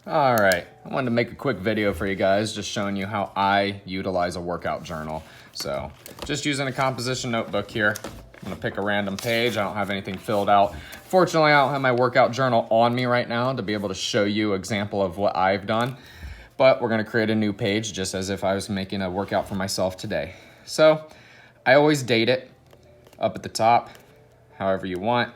All right, I wanted to make a quick video for you guys just showing you how I utilize a workout journal. So just using a composition notebook here. I'm gonna pick a random page. I don't have anything filled out. Fortunately, I don't have my workout journal on me right now to be able to show you an example of what I've done, but we're gonna create a new page just as if I was making a workout for myself today. So I always date it up at the top, however you want,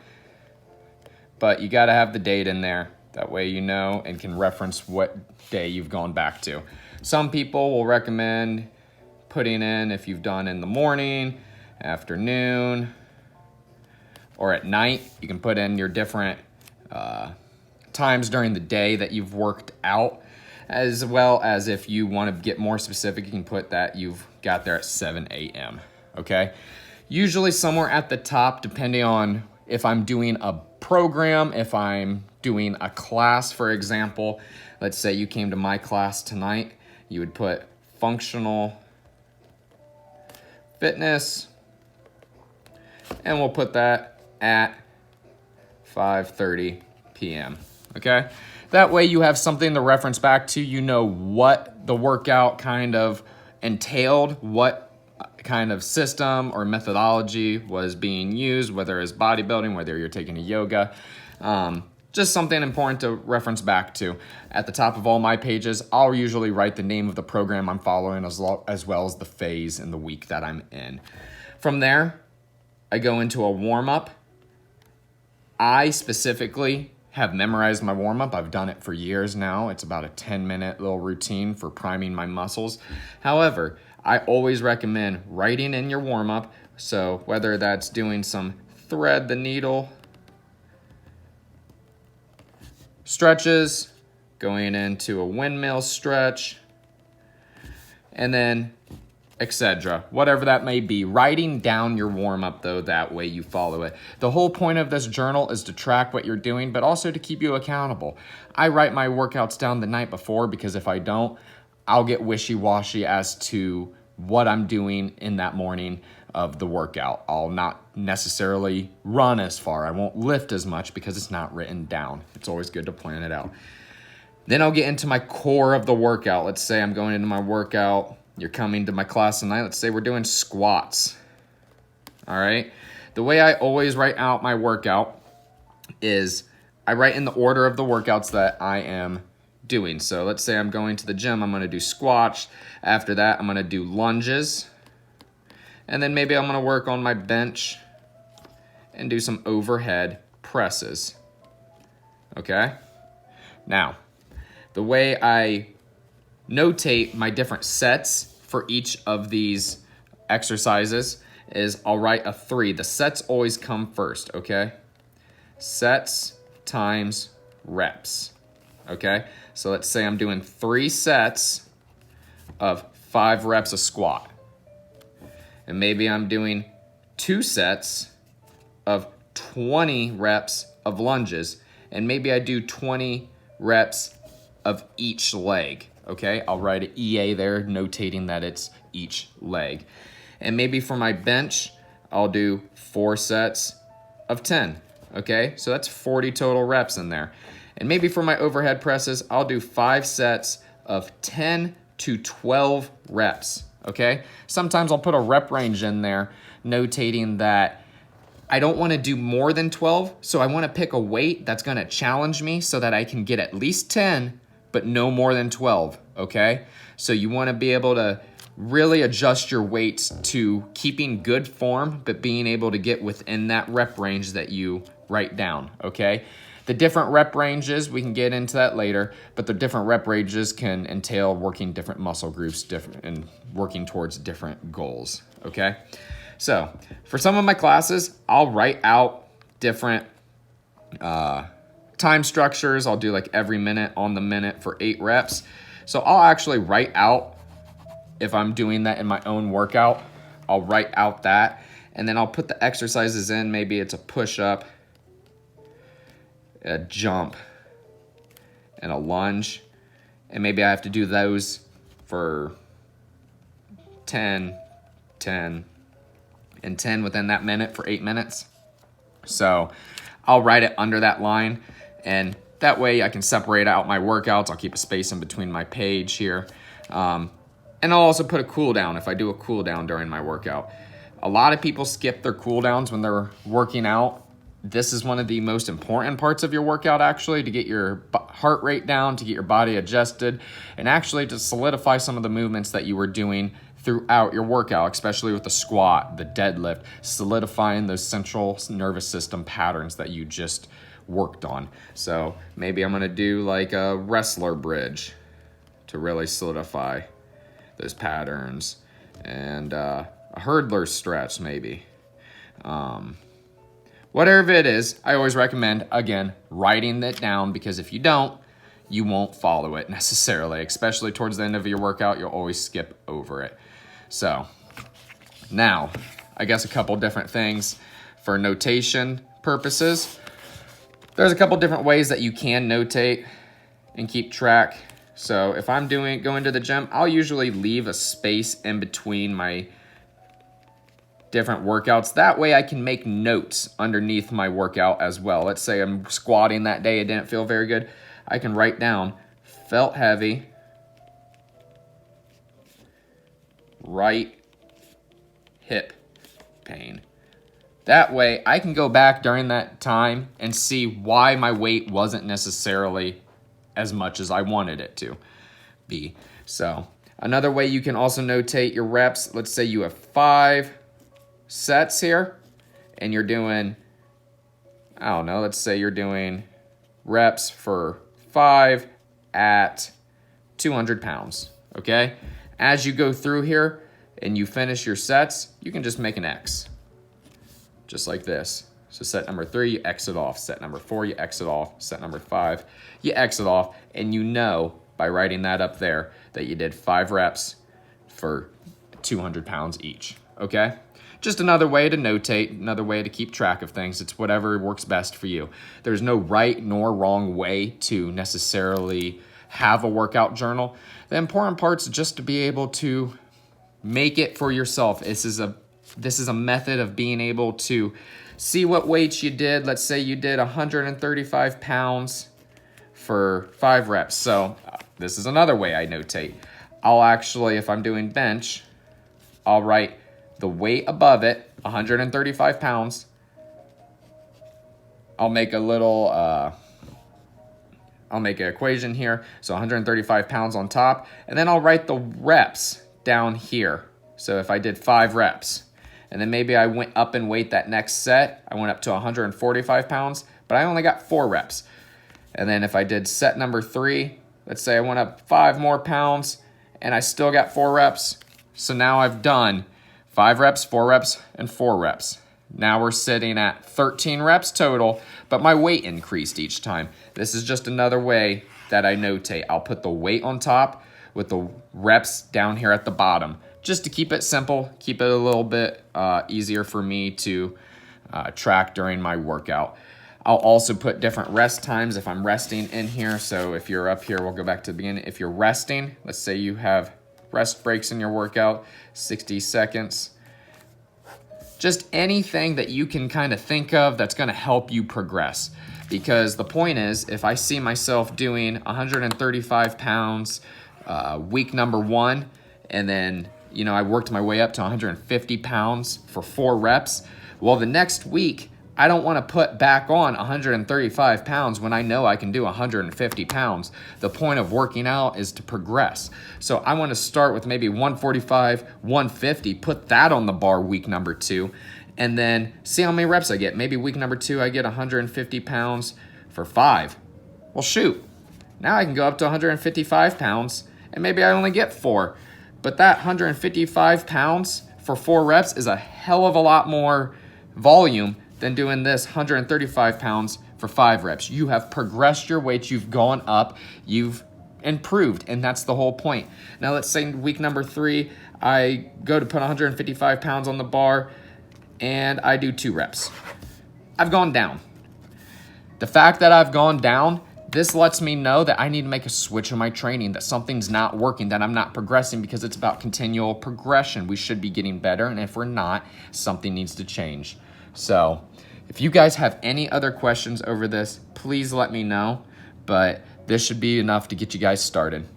but you gotta have the date in there. That way you know and can reference what day you've gone back to. Some people will recommend putting in if you've done in the morning, afternoon, or at night. You can put in your different times during the day that you've worked out, as well as if you want to get more specific, you can put that you've got there at 7 a.m., okay? Usually somewhere at the top, depending on if I'm doing a program, if I'm doing a class, for example. Let's say you came to my class tonight, you would put functional fitness, and we'll put that at 5:30 p.m., okay? That way you have something to reference back to. You know what the workout kind of entailed, what kind of system or methodology was being used, whether it's bodybuilding, whether you're taking a yoga, just something important to reference back to. At the top of all my pages, I'll usually write the name of the program I'm following as well as the phase in the week that I'm in. From there, I go into a warm-up. I specifically have memorized my warm-up. I've done it for years now. It's about a 10-minute little routine for priming my muscles. However, I always recommend writing in your warm-up. So whether that's doing some thread the needle stretches, going into a windmill stretch, and then etc. Whatever that may be. Writing down your warm-up, though, that way you follow it. The whole point of this journal is to track what you're doing, but also to keep you accountable. I write my workouts down the night before because if I don't, I'll get wishy-washy as to what I'm doing in that morning of the workout. I'll not necessarily run as far. I won't lift as much because it's not written down. It's always good to plan it out. Then I'll get into my core of the workout. Let's say I'm going into my workout. You're coming to my class tonight. Let's say we're doing squats. All right. The way I always write out my workout is I write in the order of the workouts that I am doing. So let's say I'm going to the gym. I'm going to do squats. After that, I'm going to do lunges. And then maybe I'm going to work on my bench and do some overhead presses. Okay. Now, the way I notate my different sets for each of these exercises is I'll write a 3. The sets always come first, okay? Sets times reps, okay? So let's say I'm doing 3 sets of 5 reps a squat. And maybe I'm doing 2 sets of 20 reps of lunges. And maybe I do 20 reps of each leg, okay? I'll write an EA there, notating that it's each leg. And maybe for my bench, I'll do 4 sets of 10, okay? So that's 40 total reps in there. And maybe for my overhead presses, I'll do 5 sets of 10 to 12 reps, okay? Sometimes I'll put a rep range in there, notating that I don't want to do more than 12, so I want to pick a weight that's going to challenge me so that I can get at least 10, but no more than 12, okay? So you want to be able to really adjust your weights to keeping good form, but being able to get within that rep range that you write down, okay? The different rep ranges, we can get into that later, but the different rep ranges can entail working different muscle groups and working towards different goals, okay? So for some of my classes, I'll write out different time structures. I'll do like every minute on the minute for 8 reps. So I'll actually write out, if I'm doing that in my own workout, I'll write out that, and then I'll put the exercises in. Maybe it's a push-up, a jump, and a lunge. And maybe I have to do those for 10, 10, and 10 within that minute for 8 minutes. So I'll write it under that line. And That way I can separate out my workouts. I'll keep a space in between my page here. And I'll also put a cool down if I do a cool down during my workout. A lot of people skip their cool downs when they're working out. This is one of the most important parts of your workout, actually, to get your heart rate down, to get your body adjusted, and actually to solidify some of the movements that you were doing throughout your workout, especially with the squat, the deadlift, solidifying those central nervous system patterns that you just worked on. So maybe I'm gonna do like a wrestler bridge to really solidify those patterns, and a hurdler stretch maybe. Whatever it is, I always recommend, again, writing it down, because if you don't, you won't follow it necessarily, especially towards the end of your workout, you'll always skip over it. So now, I guess a couple different things for notation purposes. There's a couple different ways that you can notate and keep track. So if I'm going to the gym, I'll usually leave a space in between my different workouts. That way I can make notes underneath my workout as well. Let's say I'm squatting that day, it didn't feel very good. I can write down, felt heavy, right hip pain. That way I can go back during that time and see why my weight wasn't necessarily as much as I wanted it to be. So another way you can also notate your reps, let's say you have 5 sets here and you're doing, I don't know, let's say you're doing reps for 5 at 200 pounds, okay? As you go through here and you finish your sets, you can just make an X, just like this. So set number 3, you exit off. Set number 4, you exit off. Set number 5, you exit off. And you know by writing that up there that you did 5 reps for 200 pounds each, okay? Just another way to notate, another way to keep track of things. It's whatever works best for you. There's no right nor wrong way to necessarily have a workout journal. The important part's just to be able to make it for yourself. This is a method of being able to see what weights you did. Let's say you did 135 pounds for 5 reps. So this is another way I notate. I'll actually, if I'm doing bench, I'll write the weight above it, 135 pounds. I'll make a little, I'll make an equation here. So 135 pounds on top, and then I'll write the reps down here. So if I did 5 reps, and then maybe I went up in weight that next set, I went up to 145 pounds, but I only got 4 reps. And then if I did set number 3, let's say I went up 5 more pounds and I still got 4 reps. So now I've done 5 reps, 4 reps, and 4 reps. Now we're sitting at 13 reps total, but my weight increased each time. This is just another way that I notate. I'll put the weight on top with the reps down here at the bottom, just to keep it simple, keep it a little bit easier for me to track during my workout. I'll also put different rest times if I'm resting in here. So if you're up here, we'll go back to the beginning. If you're resting, let's say you have rest breaks in your workout, 60 seconds. Just anything that you can kind of think of that's going to help you progress. Because the point is, if I see myself doing 135 pounds week number 1, and then I worked my way up to 150 pounds for 4 reps, well, the next week, I don't want to put back on 135 pounds when I know I can do 150 pounds. The point of working out is to progress. So I want to start with maybe 145, 150, put that on the bar week number 2, and then see how many reps I get. Maybe week number 2, I get 150 pounds for 5. Well, shoot. Now I can go up to 155 pounds, and maybe I only get 4. But that 155 pounds for 4 reps is a hell of a lot more volume than doing this 135 pounds for 5 reps. You have progressed your weight, you've gone up, you've improved, and that's the whole point. Now let's say week number 3, I go to put 155 pounds on the bar, and I do 2 reps. I've gone down. The fact that I've gone down, this lets me know that I need to make a switch in my training, that something's not working, that I'm not progressing, because it's about continual progression. We should be getting better, and if we're not, something needs to change. So if you guys have any other questions over this, please let me know. but this should be enough to get you guys started.